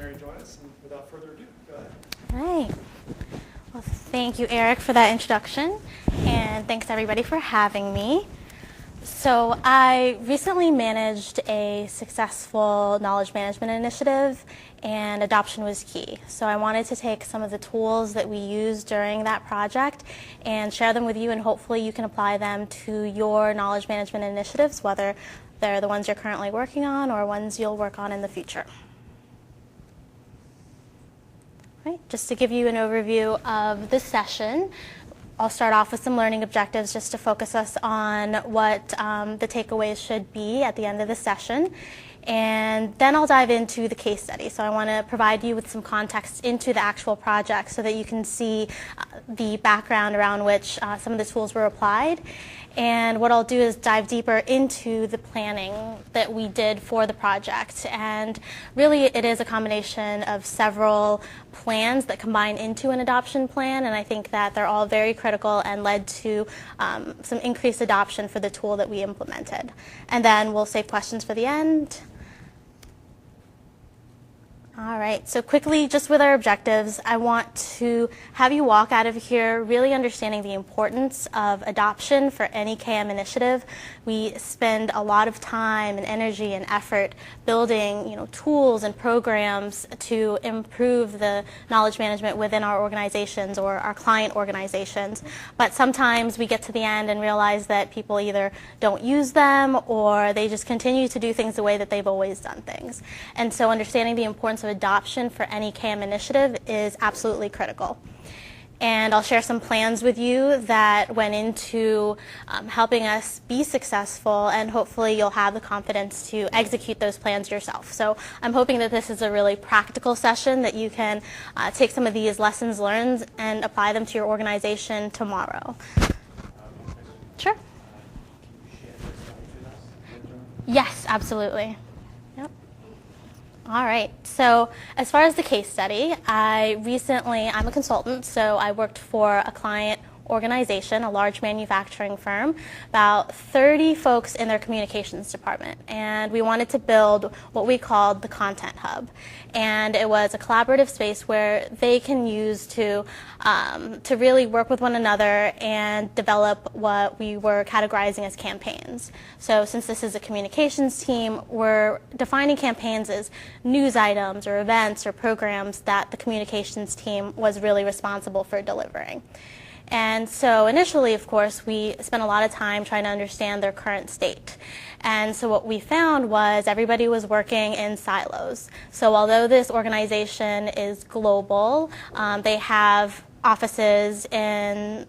Mary join us. And without further ado, go ahead. All right. Well, thank you, Eric, for that introduction, and thanks everybody for having me. So I recently managed a successful knowledge management initiative, and adoption was key. So I wanted to take some of the tools that we used during that project and share them with you, and hopefully you can apply them to your knowledge management initiatives, whether they're the ones you're currently working on or ones you'll work on in the future. Right, just to give you an overview of this session, I'll start off with some learning objectives just to focus us on what the takeaways should be at the end of the session. And then I'll dive into the case study. So I want to provide you with some context into the actual project so that you can see the background around which some of the tools were applied. And what I'll do is dive deeper into the planning that we did for the project. And really it is a combination of several plans that combine into an adoption plan, and I think that they're all very critical and led to some increased adoption for the tool that we implemented. And then we'll save questions for the end. All right, so quickly, just with our objectives, I want to have you walk out of here really understanding the importance of adoption for any KM initiative. We spend a lot of time and energy and effort building, tools and programs to improve the knowledge management within our organizations or our client organizations. But sometimes we get to the end and realize that people either don't use them or they just continue to do things the way that they've always done things. And so understanding the importance of adoption for any KM initiative is absolutely critical. And I'll share some plans with you that went into helping us be successful, and hopefully you'll have the confidence to execute those plans yourself. So I'm hoping that this is a really practical session that you can take some of these lessons learned and apply them to your organization tomorrow. Sure. Yes, absolutely. All right, so as far as the case study, I'm a consultant, so I worked for a client organization, a large manufacturing firm, about 30 folks in their communications department, and we wanted to build what we called the Content Hub. And it was a collaborative space where they can use to really work with one another and develop what we were categorizing as campaigns. So since this is a communications team, we're defining campaigns as news items or events or programs that the communications team was really responsible for delivering. And so initially, of course, we spent a lot of time trying to understand their current state. And so what we found was everybody was working in silos. So although this organization is global, they have offices in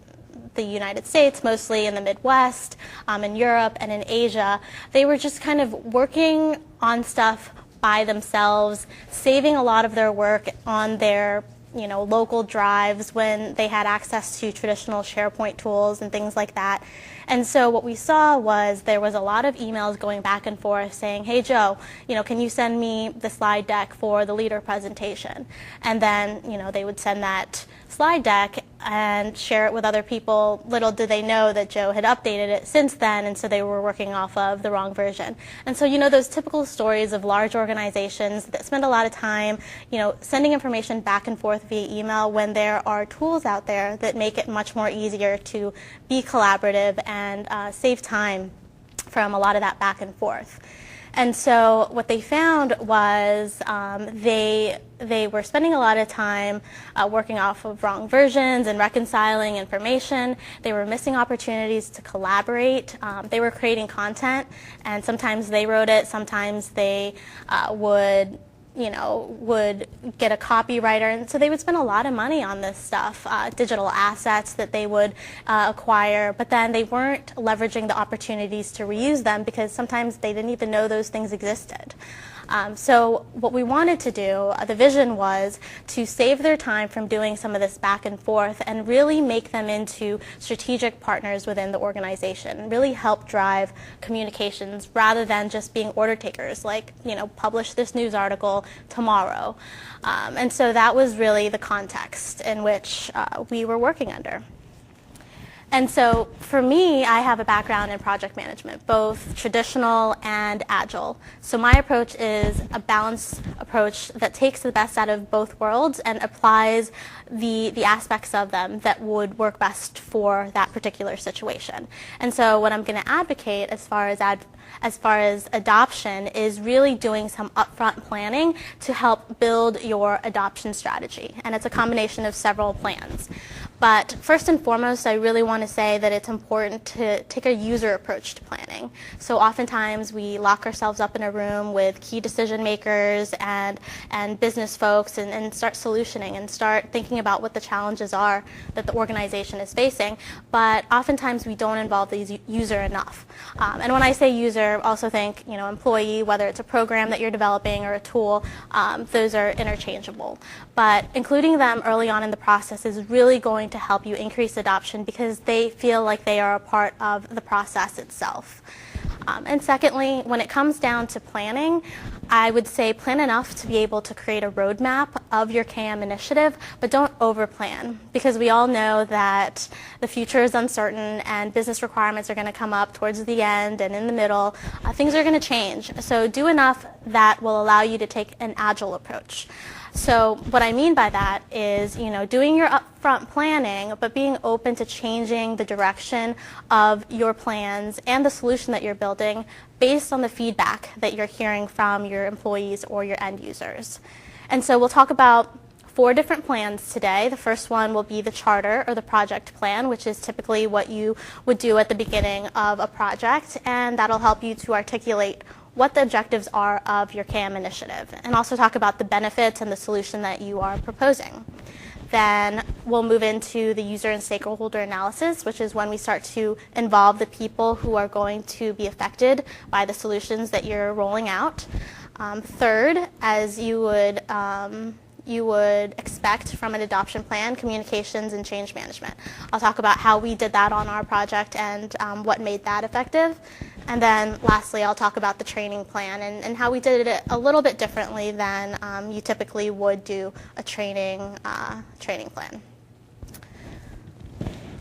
the United States, mostly in the Midwest, in Europe, and in Asia. They were just kind of working on stuff by themselves, saving a lot of their work on their local drives when they had access to traditional SharePoint tools and things like that. And so what we saw was there was a lot of emails going back and forth saying, hey Joe, can you send me the slide deck for the leader presentation? And then, they would send that slide deck and share it with other people. Little did they know that Joe had updated it since then, and so they were working off of the wrong version. And so, those typical stories of large organizations that spend a lot of time, sending information back and forth via email when there are tools out there that make it much more easier to be collaborative and save time from a lot of that back and forth. And so what they found was they were spending a lot of time working off of wrong versions and reconciling information. They were missing opportunities to collaborate. They were creating content, and sometimes they wrote it, sometimes they would get a copywriter, and so they would spend a lot of money on this stuff, digital assets that they would acquire, but then they weren't leveraging the opportunities to reuse them because sometimes they didn't even know those things existed. So what we wanted to do, the vision was to save their time from doing some of this back and forth and really make them into strategic partners within the organization, really help drive communications rather than just being order takers, like, publish this news article tomorrow. And so that was really the context in which we were working under. And so for me, I have a background in project management, both traditional and agile. So my approach is a balanced approach that takes the best out of both worlds and applies the aspects of them that would work best for that particular situation. And so what I'm going to advocate as far as adoption is really doing some upfront planning to help build your adoption strategy. And it's a combination of several plans. But first and foremost, I really want to say that it's important to take a user approach to planning. So oftentimes we lock ourselves up in a room with key decision makers and business folks and start solutioning and start thinking about what the challenges are that the organization is facing. But oftentimes we don't involve the user enough. And when I say user, also think employee, whether it's a program that you're developing or a tool, those are interchangeable. But including them early on in the process is really going to help you increase adoption because they feel like they are a part of the process itself. And secondly, when it comes down to planning, I would say plan enough to be able to create a roadmap of your KM initiative, but don't overplan because we all know that the future is uncertain and business requirements are going to come up towards the end and in the middle. Things are going to change. So do enough that will allow you to take an agile approach. So what I mean by that is, doing your upfront planning, but being open to changing the direction of your plans and the solution that you're building based on the feedback that you're hearing from your employees or your end users. And so we'll talk about 4 different plans today. The first one will be the charter or the project plan, which is typically what you would do at the beginning of a project, and that'll help you to articulate what the objectives are of your KM initiative, and also talk about the benefits and the solution that you are proposing. Then we'll move into the user and stakeholder analysis, which is when we start to involve the people who are going to be affected by the solutions that you're rolling out. Third, as you would expect from an adoption plan, communications and change management. I'll talk about how we did that on our project and what made that effective. And then lastly, I'll talk about the training plan and how we did it a little bit differently than you typically would do a training plan.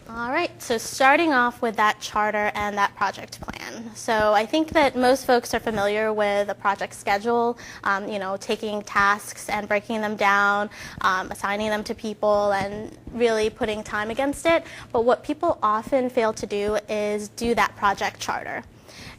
All right, so starting off with that charter and that project plan. So I think that most folks are familiar with a project schedule, taking tasks and breaking them down, assigning them to people and really putting time against it. But what people often fail to do is do that project charter.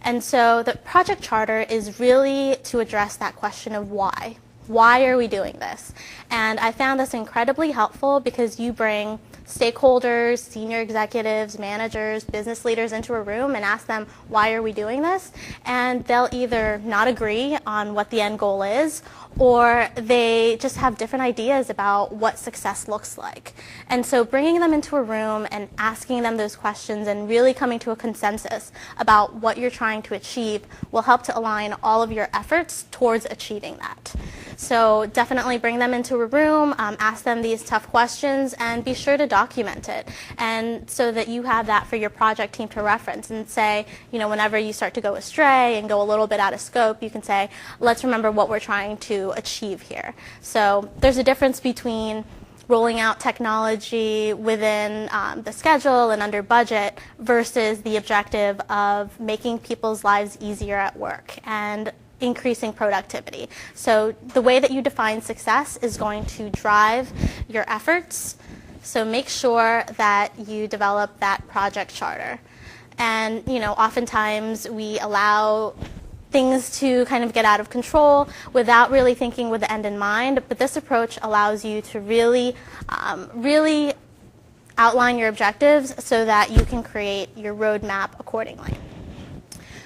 And so the project charter is really to address that question of why. Why are we doing this? And I found this incredibly helpful because you bring stakeholders, senior executives, managers, business leaders into a room and ask them, why are we doing this? And they'll either not agree on what the end goal is, or they just have different ideas about what success looks like. And so bringing them into a room and asking them those questions and really coming to a consensus about what you're trying to achieve will help to align all of your efforts towards achieving that. So definitely bring them into a room, ask them these tough questions, and be sure to document it, and so that you have that for your project team to reference and say, whenever you start to go astray and go a little bit out of scope, you can say, let's remember what we're trying to achieve here. So there's a difference between rolling out technology within the schedule and under budget versus the objective of making people's lives easier at work and increasing productivity. So the way that you define success is going to drive your efforts. So make sure that you develop that project charter. And oftentimes we allow things to kind of get out of control without really thinking with the end in mind. But this approach allows you to really outline your objectives so that you can create your roadmap accordingly.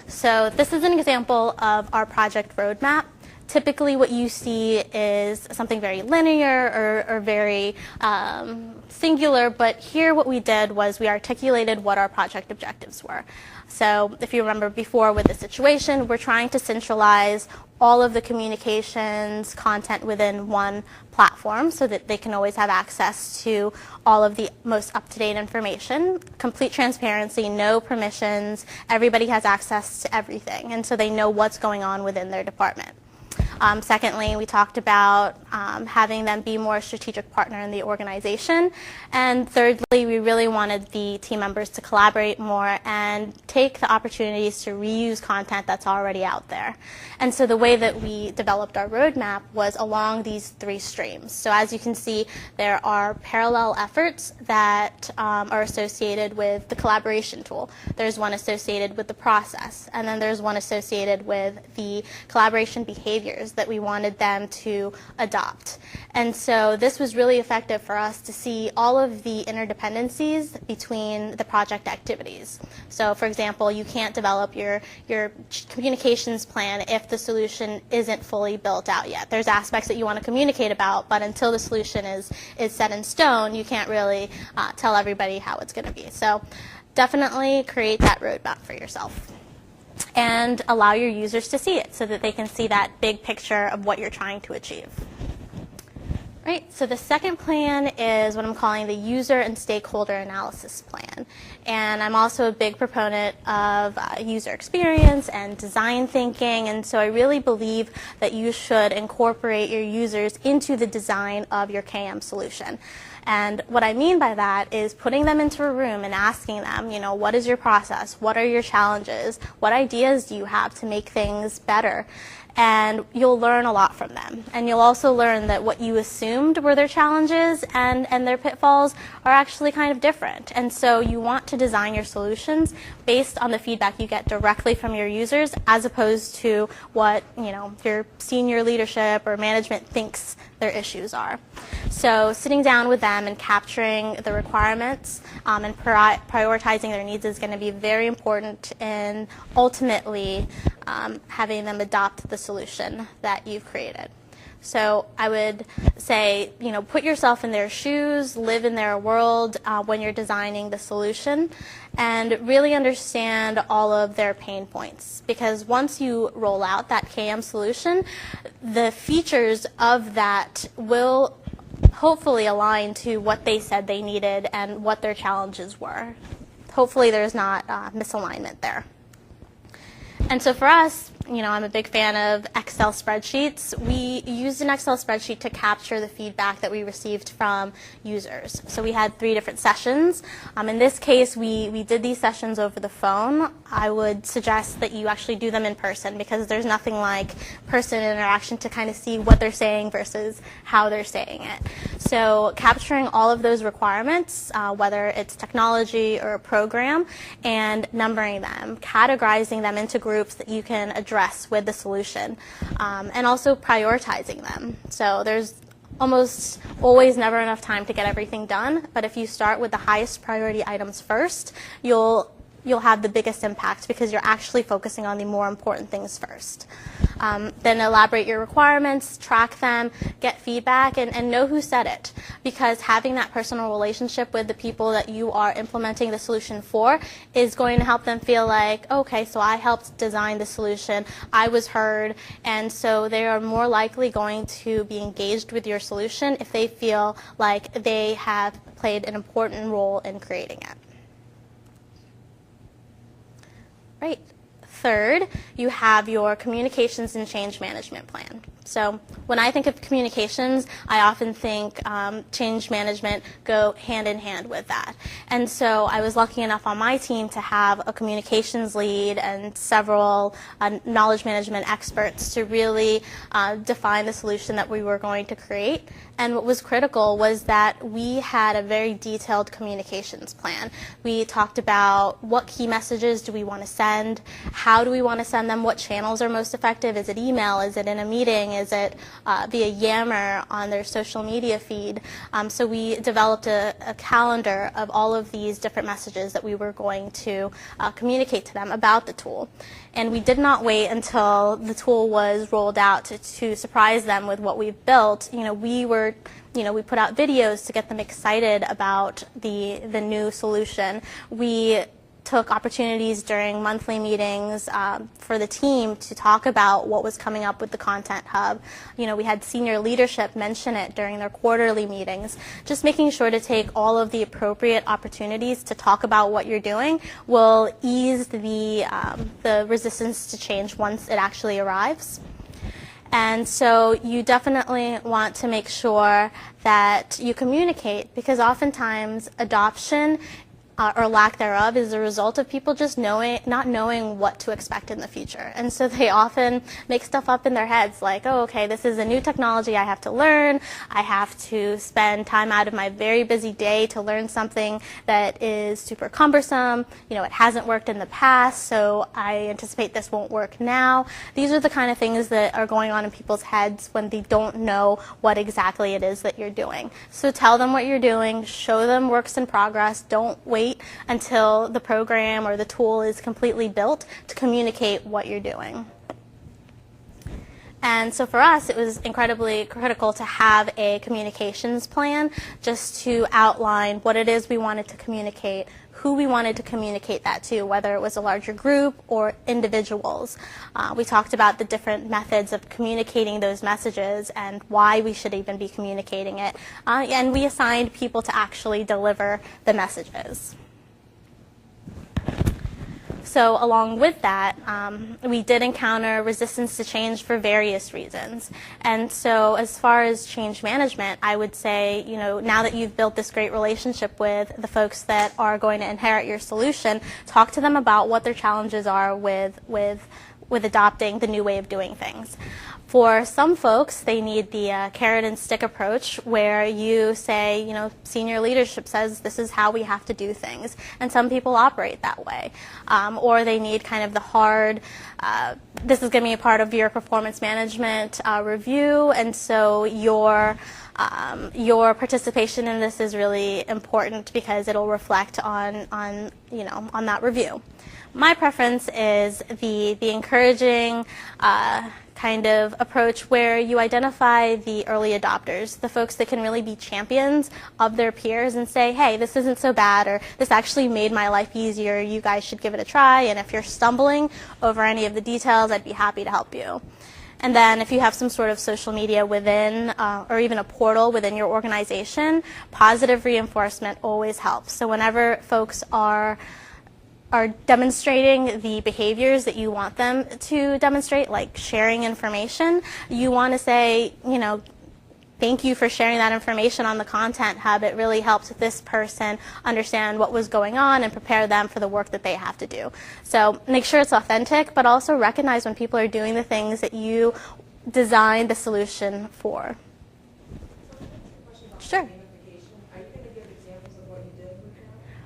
So this is an example of our project roadmap. Typically what you see is something very linear or very singular, but here what we did was we articulated what our project objectives were. So if you remember before with the situation, we're trying to centralize all of the communications content within one platform so that they can always have access to all of the most up-to-date information, complete transparency, no permissions, everybody has access to everything, and so they know what's going on within their department. Secondly, we talked about having them be more a strategic partner in the organization. And thirdly, we really wanted the team members to collaborate more and take the opportunities to reuse content that's already out there. And so the way that we developed our roadmap was along these three streams. So as you can see, there are parallel efforts that are associated with the collaboration tool. There's one associated with the process, and then there's one associated with the collaboration behaviors that we wanted them to adopt. And so this was really effective for us to see all of the interdependencies between the project activities. So for example, you can't develop your communications plan if the solution isn't fully built out yet. There's aspects that you want to communicate about, but until the solution is set in stone, you can't really tell everybody how it's going to be. So definitely create that roadmap for yourself and allow your users to see it so that they can see that big picture of what you're trying to achieve. Right, so the second plan is what I'm calling the user and stakeholder analysis plan. And I'm also a big proponent of user experience and design thinking, and so I really believe that you should incorporate your users into the design of your KM solution. And what I mean by that is putting them into a room and asking them, what is your process? What are your challenges? What ideas do you have to make things better? And you'll learn a lot from them. And you'll also learn that what you assumed were their challenges and their pitfalls are actually kind of different. And so you want to design your solutions based on the feedback you get directly from your users as opposed to what your senior leadership or management thinks their issues are. So sitting down with them and capturing the requirements and prioritizing their needs is going to be very important in ultimately having them adopt the solution that you've created. So I would say, put yourself in their shoes, live in their world when you're designing the solution, and really understand all of their pain points. Because once you roll out that KM solution, the features of that will hopefully align to what they said they needed and what their challenges were. Hopefully there's not misalignment there. And so for us, I'm a big fan of Excel spreadsheets. We used an Excel spreadsheet to capture the feedback that we received from users. So we had 3 different sessions. In this case, we did these sessions over the phone. I would suggest that you actually do them in person because there's nothing like person interaction to kind of see what they're saying versus how they're saying it. So capturing all of those requirements, whether it's technology or a program, and numbering them, categorizing them into groups that you can address with the solution, and also prioritizing them. So there's almost always never enough time to get everything done, but if you start with the highest priority items first, you'll have the biggest impact because you're actually focusing on the more important things first. Then elaborate your requirements, track them, get feedback, and know who said it. Because having that personal relationship with the people that you are implementing the solution for is going to help them feel like, okay, so I helped design the solution, I was heard, and so they are more likely going to be engaged with your solution if they feel like they have played an important role in creating it. Right. Third, you have your communications and change management plan. So when I think of communications, I often think change management go hand in hand with that. And so I was lucky enough on my team to have a communications lead and several knowledge management experts to really define the solution that we were going to create. And what was critical was that we had a very detailed communications plan. We talked about what key messages do we want to send, how do we want to send them, what channels are most effective, is it email, is it in a meeting, is it via Yammer on their social media feed. So we developed a calendar of all of these different messages that we were going to communicate to them about the tool. And we did not wait until the tool was rolled out to surprise them with what we've built. We put out videos to get them excited about the new solution. We took opportunities during monthly meetings for the team to talk about what was coming up with the Content Hub. We had senior leadership mention it during their quarterly meetings. Just making sure to take all of the appropriate opportunities to talk about what you're doing will ease the resistance to change once it actually arrives. And so you definitely want to make sure that you communicate, because oftentimes adoption or lack thereof is a result of people just not knowing what to expect in the future. And so they often make stuff up in their heads like, oh, okay, this is a new technology I have to learn. I have to spend time out of my very busy day to learn something that is super cumbersome. You know, it hasn't worked in the past, so I anticipate this won't work now. These are the kind of things that are going on in people's heads when they don't know what exactly it is that you're doing. So tell them what you're doing, show them works in progress. Don't wait until the program or the tool is completely built to communicate what you're doing. And so for us, it was incredibly critical to have a communications plan just to outline what it is we wanted to communicate, who we wanted to communicate that to, whether it was a larger group or individuals. We talked about the different methods of communicating those messages and why we should even be communicating it. And we assigned people to actually deliver the messages. So along with that, we did encounter resistance to change for various reasons. And so as far as change management, I would say, you know, now that you've built this great relationship with the folks that are going to inherit your solution, talk to them about what their challenges are with adopting the new way of doing things. For some folks, they need the carrot and stick approach where you say, you know, senior leadership says this is how we have to do things. And some people operate that way. Or they need kind of the hard, this is going to be a part of your performance management review, and so your participation in this is really important because it'll reflect on that review. My preference is the encouraging kind of approach where you identify the early adopters, the folks that can really be champions of their peers and say, hey, this isn't so bad, or this actually made my life easier, you guys should give it a try, and if you're stumbling over any of the details, I'd be happy to help you. And then if you have some sort of social media within, or even a portal within your organization, positive reinforcement always helps. So whenever folks are demonstrating the behaviors that you want them to demonstrate, like sharing information, you want to say, you know, thank you for sharing that information on the Content Hub. It really helped this person understand what was going on and prepare them for the work that they have to do. So make sure it's authentic, but also recognize when people are doing the things that you designed the solution for. Sure.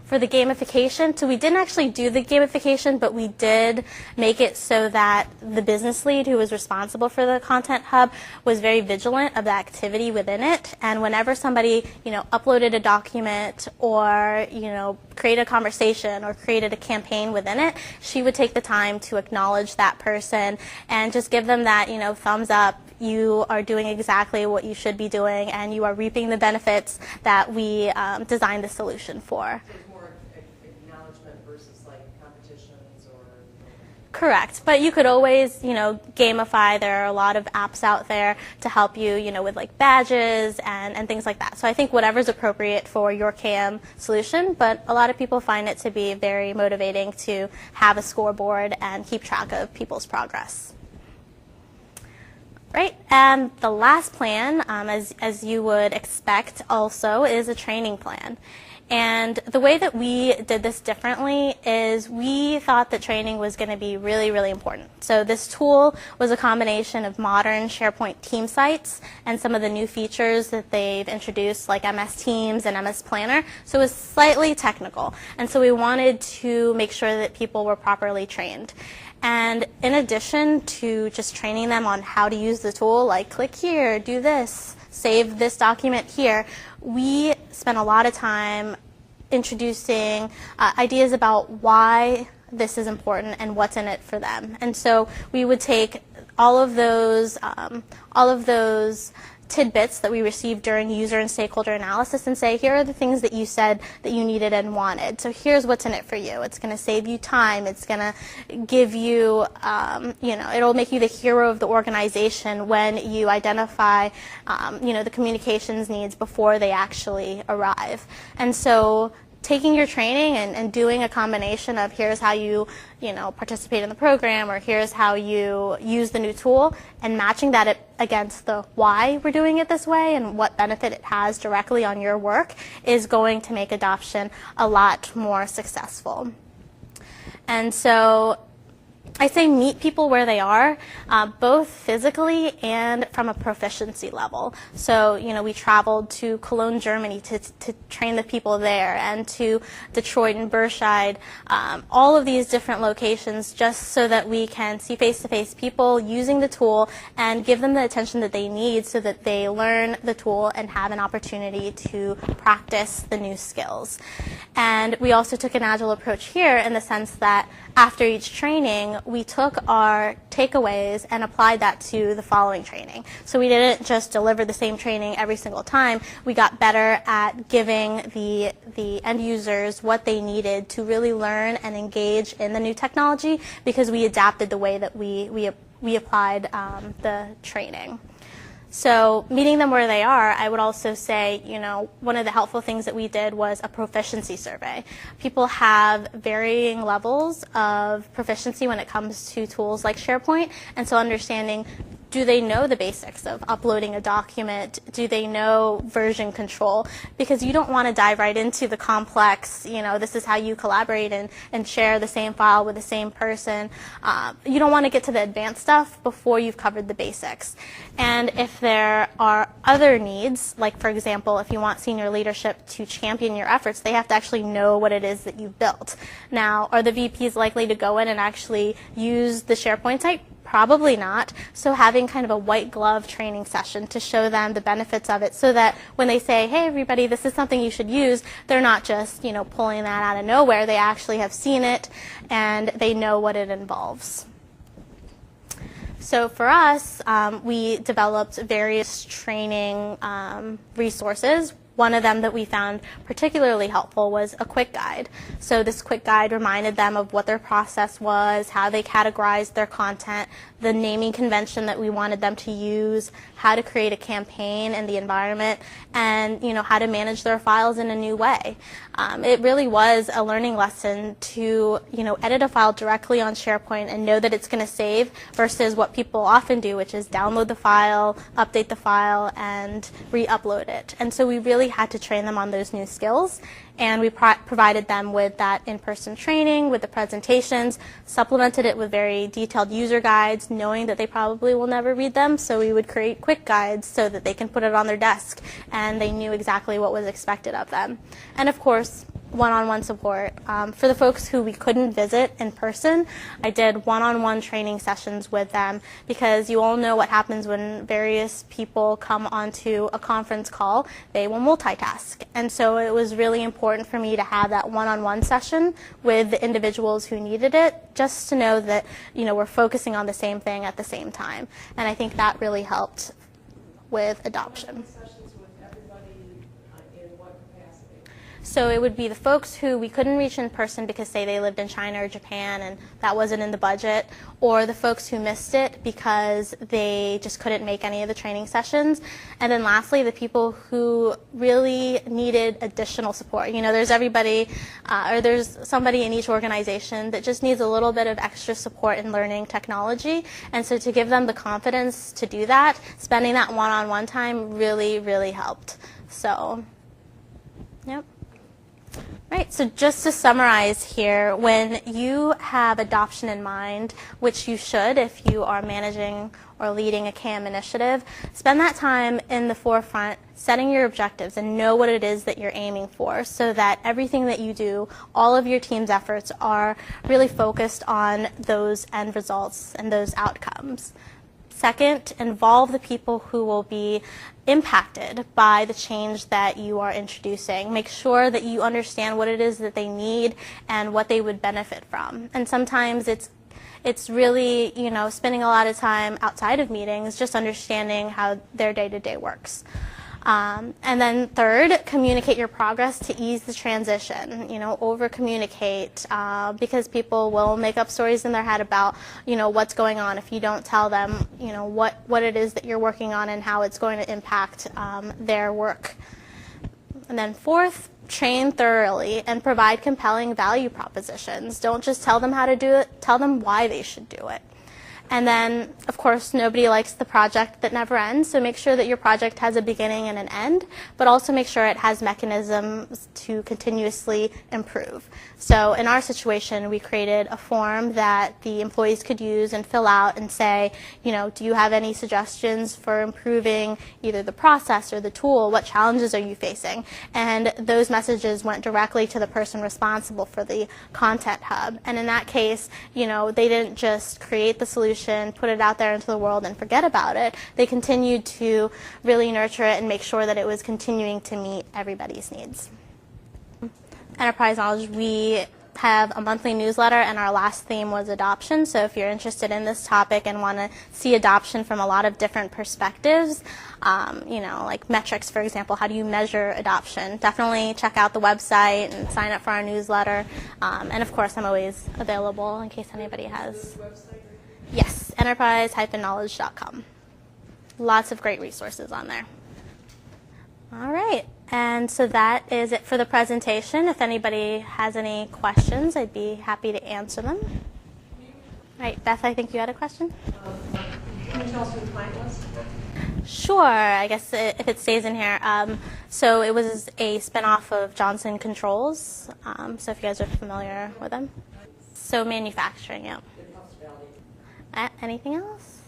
For the gamification, so we didn't actually do the gamification, but we did make it so that the business lead who was responsible for the Content Hub was very vigilant of the activity within it. And whenever somebody, you know, uploaded a document or, you know, created a conversation or created a campaign within it, she would take the time to acknowledge that person and just give them that, you know, thumbs up. You are doing exactly what you should be doing, and you are reaping the benefits that we designed the solution for. Correct, but you could always, you know, gamify. There are a lot of apps out there to help you, you know, with like badges and things like that. So I think whatever's appropriate for your KM solution, but a lot of people find it to be very motivating to have a scoreboard and keep track of people's progress. Right, and the last plan, as you would expect also, is a training plan. And the way that we did this differently is we thought that training was going to be really, really important. So this tool was a combination of modern SharePoint team sites and some of the new features that they've introduced, like MS Teams and MS Planner. So it was slightly technical. And so we wanted to make sure that people were properly trained. And in addition to just training them on how to use the tool, like click here, do this, save this document here, we spent a lot of time introducing ideas about why this is important and what's in it for them. And so we would take all of those tidbits that we received during user and stakeholder analysis and say, here are the things that you said that you needed and wanted. So here's what's in it for you. It's going to save you time. It's going to give you, it'll make you the hero of the organization when you identify, the communications needs before they actually arrive. And so taking your training and doing a combination of here's how you participate in the program, or here's how you use the new tool, and matching that against the why we're doing it this way and what benefit it has directly on your work is going to make adoption a lot more successful. And so I say meet people where they are, both physically and from a proficiency level. So, we traveled to Cologne, Germany to train the people there, and to Detroit and Burscheid, all of these different locations, just so that we can see face-to-face people using the tool and give them the attention that they need so that they learn the tool and have an opportunity to practice the new skills. And we also took an Agile approach here in the sense that after each training, we took our takeaways and applied that to the following training. So we didn't just deliver the same training every single time. We got better at giving the end users what they needed to really learn and engage in the new technology, because we adapted the way that we applied the training. So meeting them where they are, I would also say, one of the helpful things that we did was a proficiency survey. People have varying levels of proficiency when it comes to tools like SharePoint, and so understanding, do they know the basics of uploading a document? Do they know version control? Because you don't want to dive right into the complex, this is how you collaborate and share the same file with the same person. You don't want to get to the advanced stuff before you've covered the basics. And if there are other needs, like for example, if you want senior leadership to champion your efforts, they have to actually know what it is that you've built. Now, are the VPs likely to go in and actually use the SharePoint site? Probably not. So having kind of a white glove training session to show them the benefits of it, so that when they say, hey everybody, this is something you should use, they're not just pulling that out of nowhere. They actually have seen it and they know what it involves. So for us, we developed various training resources. One of them that we found particularly helpful was a quick guide. So this quick guide reminded them of what their process was, how they categorized their content, the naming convention that we wanted them to use, how to create a campaign in the environment, and how to manage their files in a new way. It really was a learning lesson to edit a file directly on SharePoint and know that it's going to save, versus what people often do, which is download the file, update the file, and re-upload it. And so we really had to train them on those new skills, and we provided them with that in-person training, with the presentations, supplemented it with very detailed user guides, knowing that they probably will never read them, so we would create quick guides so that they can put it on their desk and they knew exactly what was expected of them. And of course, one-on-one support. For the folks who we couldn't visit in person, I did one-on-one training sessions with them, because you all know what happens when various people come onto a conference call. They will multitask. And so it was really important for me to have that one-on-one session with the individuals who needed it, just to know that we're focusing on the same thing at the same time. And I think that really helped with adoption. So it would be the folks who we couldn't reach in person because, say, they lived in China or Japan and that wasn't in the budget, or the folks who missed it because they just couldn't make any of the training sessions. And then lastly, the people who really needed additional support. There's everybody, or there's somebody in each organization that just needs a little bit of extra support in learning technology. And so to give them the confidence to do that, spending that one-on-one time really, really helped. So, yep. Right, so just to summarize here, when you have adoption in mind, which you should if you are managing or leading a CAM initiative, spend that time in the forefront setting your objectives and know what it is that you're aiming for, so that everything that you do, all of your team's efforts are really focused on those end results and those outcomes. Second, involve the people who will be impacted by the change that you are introducing. Make sure that you understand what it is that they need and what they would benefit from. And sometimes it's really, spending a lot of time outside of meetings, just understanding how their day-to-day works. And then third, communicate your progress to ease the transition. Over-communicate, because people will make up stories in their head about, what's going on if you don't tell them, what it is that you're working on and how it's going to impact their work. And then fourth, train thoroughly and provide compelling value propositions. Don't just tell them how to do it, tell them why they should do it. And then, of course, nobody likes the project that never ends, so make sure that your project has a beginning and an end, but also make sure it has mechanisms to continuously improve. So in our situation, we created a form that the employees could use and fill out and say, you know, do you have any suggestions for improving either the process or the tool? What challenges are you facing? And those messages went directly to the person responsible for the content hub. And in that case, you know, they didn't just create the solution, put it out there into the world and forget about it. They continued to really nurture it and make sure that it was continuing to meet everybody's needs. Enterprise Knowledge, we have a monthly newsletter, and our last theme was adoption. So if you're interested in this topic and want to see adoption from a lot of different perspectives, you know, like metrics, for example, how do you measure adoption? Definitely check out the website and sign up for our newsletter. And of course, I'm always available in case anybody has. Yes, enterprise-knowledge.com. Lots of great resources on there. All right, and so that is it for the presentation. If anybody has any questions, I'd be happy to answer them. All right, Beth, I think you had a question? Can you tell us who the client was? Sure, I guess if it stays in here. So it was a spinoff of Johnson Controls, so if you guys are familiar with them. So manufacturing, yeah. Anything else?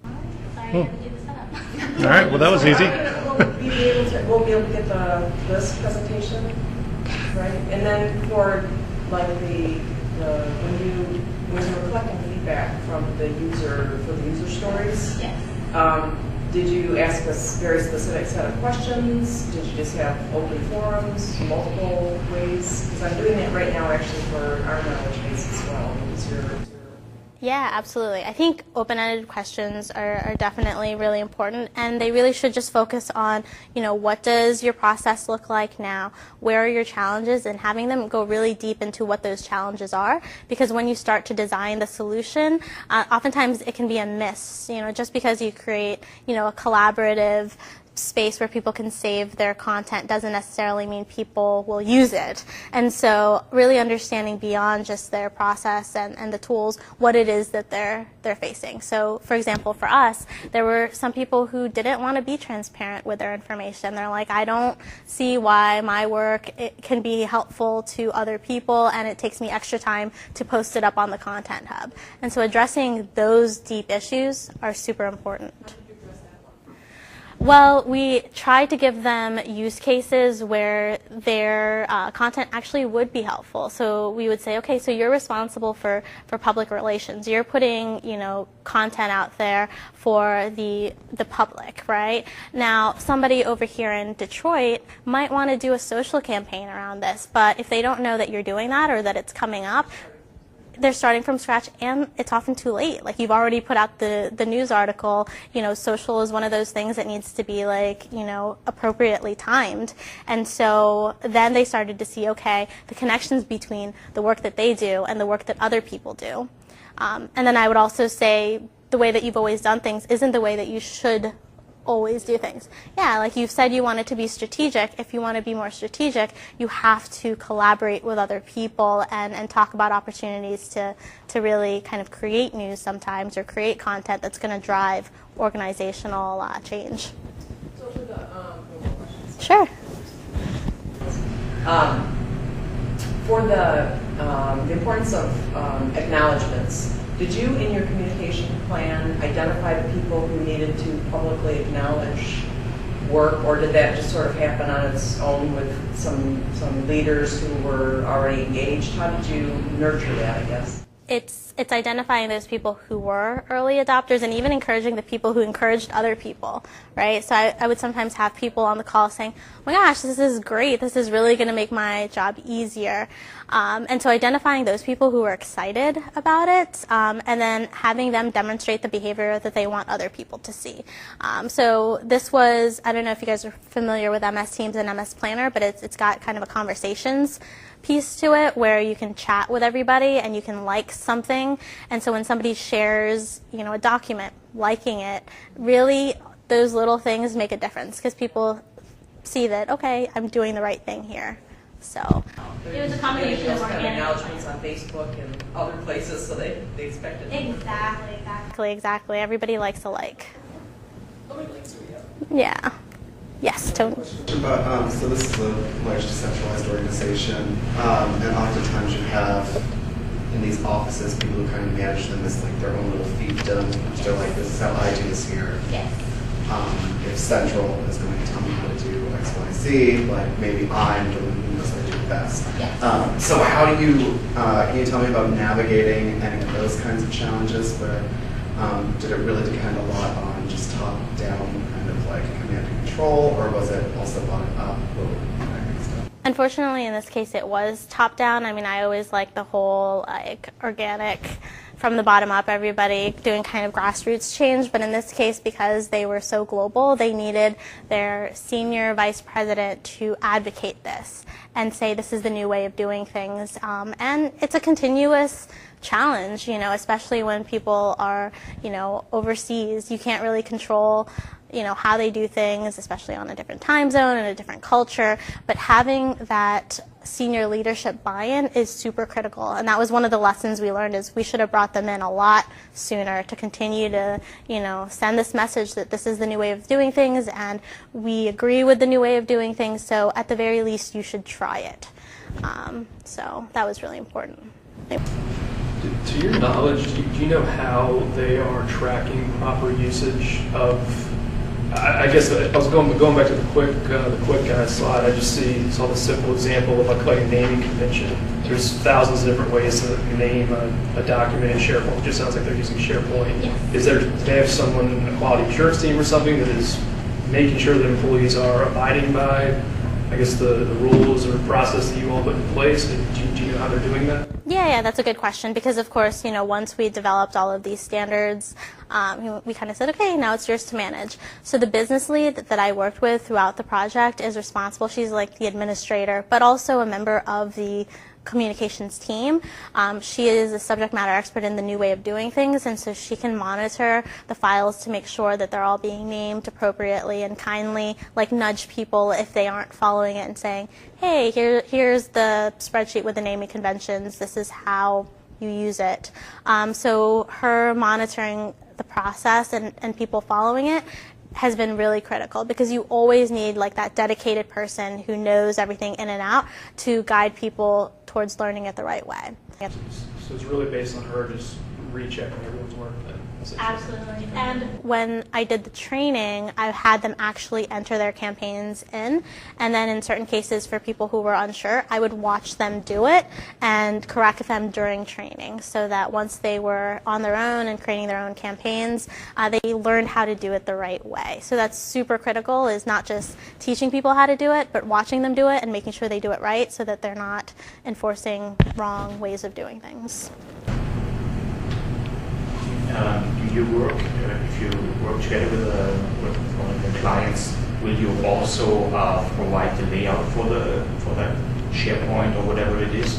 Sorry, I had to do the setup. All right, well, that was easy. We'll be able to get this presentation, right? And then for like when you were collecting feedback from the user for the user stories, Yes. Did you ask a very specific set of questions? Did you just have open forums, multiple ways? Because I'm doing it right now actually for our knowledge base as well. Yeah, absolutely. I think open-ended questions are definitely really important, and they really should just focus on, you know, what does your process look like now? Where are your challenges? And having them go really deep into what those challenges are, because when you start to design the solution, oftentimes it can be a miss. You know, just because you create, you know, a collaborative space where people can save their content doesn't necessarily mean people will use it. And so really understanding beyond just their process and the tools, what it is that they're facing. So for example, for us, there were some people who didn't want to be transparent with their information. They're like, I don't see why my work it can be helpful to other people, and it takes me extra time to post it up on the Content Hub. And so addressing those deep issues are super important. Well, we tried to give them use cases where their content actually would be helpful. So we would say, okay, so you're responsible for public relations. You're putting, you know, content out there for the public, right? Now, somebody over here in Detroit might want to do a social campaign around this, but if they don't know that you're doing that or that it's coming up, they're starting from scratch, and it's often too late. Like, you've already put out the news article. You know, social is one of those things that needs to be, like, you know, appropriately timed. And so then they started to see, okay, the connections between the work that they do and the work that other people do. And then I would also say the way that you've always done things isn't the way that you should always do things. Yeah, like you've said you want it to be strategic. If you want to be more strategic, you have to collaborate with other people and talk about opportunities to really kind of create news sometimes or create content that's going to drive organizational change. So for the Sure. For the importance of acknowledgments, did you, in your communication plan, identify the people who needed to publicly acknowledge work, or did that just sort of happen on its own with some leaders who were already engaged? How did you nurture that, I guess? It's identifying those people who were early adopters and even encouraging the people who encouraged other people, right? So I would sometimes have people on the call saying, oh my gosh, this is great. This is really going to make my job easier. And so identifying those people who were excited about it and then having them demonstrate the behavior that they want other people to see. So this was, I don't know if you guys are familiar with MS Teams and MS Planner, but it's got kind of a conversations piece to it where you can chat with everybody and you can like something. And so when somebody shares, you know, a document, liking it, really those little things make a difference because people see that, okay, I'm doing the right thing here. So it was a combination of organic acknowledgments on Facebook and other places, so they expect it. Exactly. Everybody likes a like. How many links do we have? Yeah. Yes, Tony. But, so this is a large decentralized organization, and oftentimes you have in these offices people who kind of manage them as like their own little fiefdom, which they're like, this is how I do this here. Yes. If Central is going to tell me how to do X, Y, Z, like maybe I'm the one who knows how to do it best. Yes. So how do you, can you tell me about navigating any of those kinds of challenges where did it really depend a lot on just top-down kind of like command and control, or was it also bottom-up? Unfortunately, in this case, it was top-down. I mean, I always like the whole like organic, from the bottom up, everybody doing kind of grassroots change. But in this case, because they were so global, they needed their senior vice president to advocate this and say this is the new way of doing things. And it's a continuous challenge, you know, especially when people are, you know, overseas. You can't really control, you know, how they do things, especially on a different time zone and a different culture. But having that senior leadership buy-in is super critical. And that was one of the lessons we learned, is we should have brought them in a lot sooner to continue to, you know, send this message that this is the new way of doing things and we agree with the new way of doing things. So at the very least, you should try it. So that was really important. To your knowledge, do you know how they are tracking proper usage of? I guess I was going back to the quick guy slide. I just saw the simple example of like a naming convention. There's thousands of different ways to name a document in SharePoint. It just sounds like they're using SharePoint. Yes. Do they have someone, a quality assurance team or something, that is making sure that employees are abiding by, I guess, the rules or process that you all put in place? Do you know how they're doing that? Yeah, that's a good question, because of course, you know, once we developed all of these standards, we kind of said, okay, now it's yours to manage. So the business lead that I worked with throughout the project is responsible. She's like the administrator, but also a member of the communications team. She is a subject matter expert in the new way of doing things, and so she can monitor the files to make sure that they're all being named appropriately and kindly like nudge people if they aren't following it and saying, hey, here's the spreadsheet with the naming conventions, this is how you use it. So her monitoring the process and people following it has been really critical, because you always need like that dedicated person who knows everything in and out to guide people towards learning it the right way. So it's really based on her just rechecking everyone's work then? Absolutely. And when I did the training, I had them actually enter their campaigns in, and then in certain cases for people who were unsure, I would watch them do it and correct them during training, so that once they were on their own and creating their own campaigns, they learned how to do it the right way. So that's super critical, is not just teaching people how to do it, but watching them do it and making sure they do it right, so that they're not enforcing wrong ways of doing things. In your work, if you work together with one of the clients, will you also provide the layout for the SharePoint or whatever it is?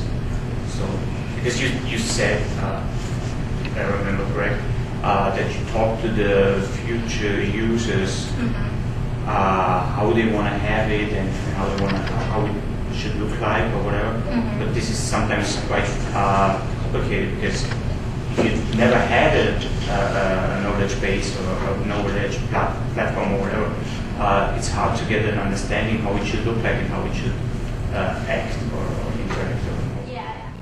So, because you said, if I remember correct, that you talk to the future users, how they want to have it and how it should look like or whatever. But this is sometimes quite complicated, because if you never had a knowledge base or a knowledge platform or whatever, it's hard to get an understanding how it should look like and how it should act or interact.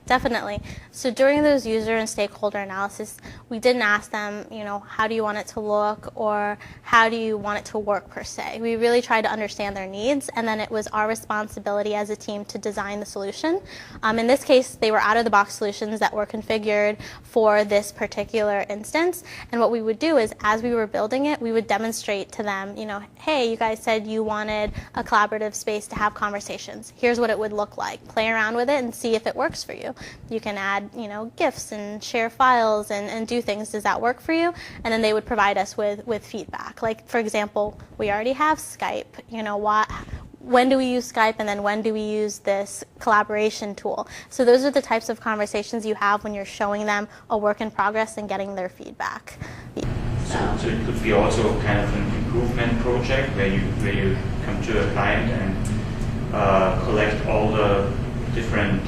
Definitely. So during those user and stakeholder analysis, we didn't ask them, you know, how do you want it to look or how do you want it to work per se. We really tried to understand their needs, and then it was our responsibility as a team to design the solution. In this case, they were out-of-the-box solutions that were configured for this particular instance. And what we would do is, as we were building it, we would demonstrate to them, you know, hey, you guys said you wanted a collaborative space to have conversations. Here's what it would look like. Play around with it and see if it works for you. You can add, you know, GIFs and share files and do things. Does that work for you? And then they would provide us with feedback. Like, for example, we already have Skype. You know, when do we use Skype, and then when do we use this collaboration tool? So those are the types of conversations you have when you're showing them a work in progress and getting their feedback. So it could be also kind of an improvement project where you come to a client and collect all the different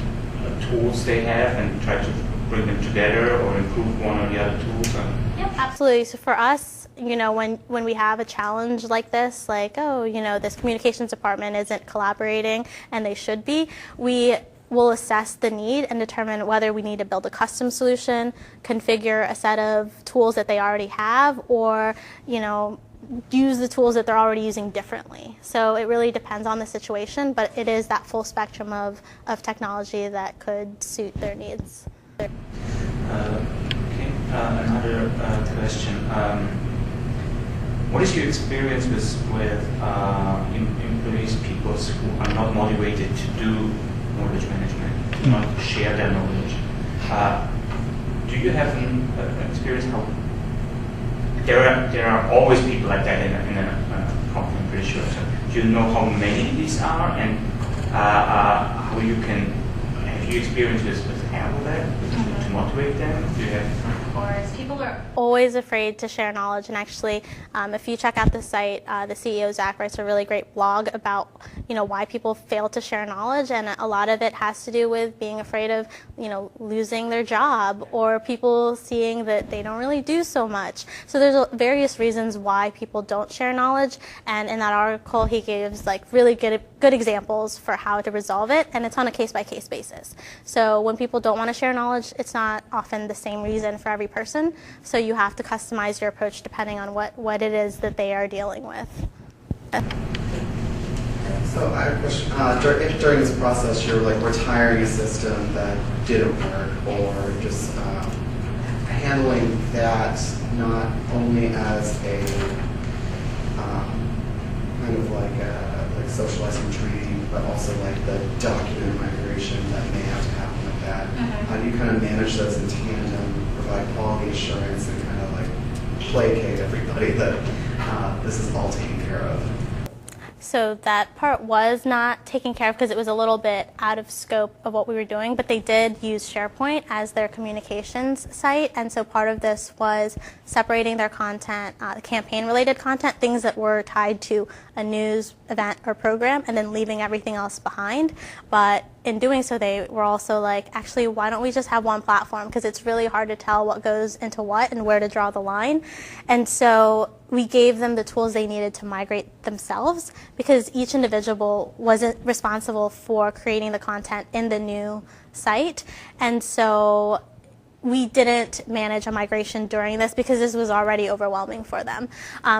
tools they have and try to bring them together or improve one or the other tools? Yep, absolutely. So for us, when we have a challenge like this, like, this communications department isn't collaborating and they should be, we will assess the need and determine whether we need to build a custom solution, configure a set of tools that they already have, or, use the tools that they're already using differently. So it really depends on the situation, but it is that full spectrum of technology that could suit their needs. Another question. What is your experience with employees, people who are not motivated to do knowledge management, to not share their knowledge? Do you have an experience how there are always people like that in a company, I'm pretty sure. So do you know how many these are, and how you can, have you experienced with handle that, to motivate them? Do you have? Of course, people are always afraid to share knowledge, and actually, if you check out the site, the CEO Zach writes a really great blog about why people fail to share knowledge, and a lot of it has to do with being afraid of losing their job, or people seeing that they don't really do so much. So there's various reasons why people don't share knowledge, and in that article he gives really good examples for how to resolve it, and it's on a case-by-case basis. So when people don't want to share knowledge, it's not often the same reason for every person, so you have to customize your approach depending on what it is that they are dealing with. So I have a question. If during this process you're retiring a system that didn't work, or just handling that not only as a kind of like socializing training, but also the document migration that may have to happen with that. How do you kind of manage those in tandem, provide quality assurance, and kind of placate everybody that this is all taken care of? So that part was not taken care of because it was a little bit out of scope of what we were doing, but they did use SharePoint as their communications site, and so part of this was separating their content, campaign-related content, things that were tied to a news event or program, and then leaving everything else behind. But in doing so, they were also actually, why don't we just have one platform? Because it's really hard to tell what goes into what and where to draw the line. And so we gave them the tools they needed to migrate themselves, because each individual wasn't responsible for creating the content in the new site. And so we didn't manage a migration during this because this was already overwhelming for them.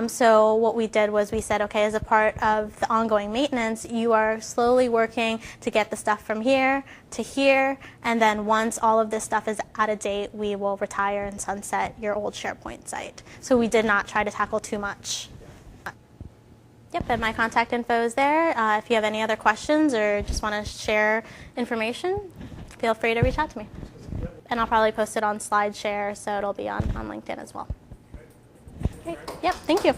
So what we did was we said, okay, as a part of the ongoing maintenance, you are slowly working to get the stuff from here to here, and then once all of this stuff is out of date, we will retire and sunset your old SharePoint site. So we did not try to tackle too much. Yep, and my contact info is there. If you have any other questions or just want to share information, feel free to reach out to me. And I'll probably post it on SlideShare, so it'll be on LinkedIn as well. Great. Yep, thank you.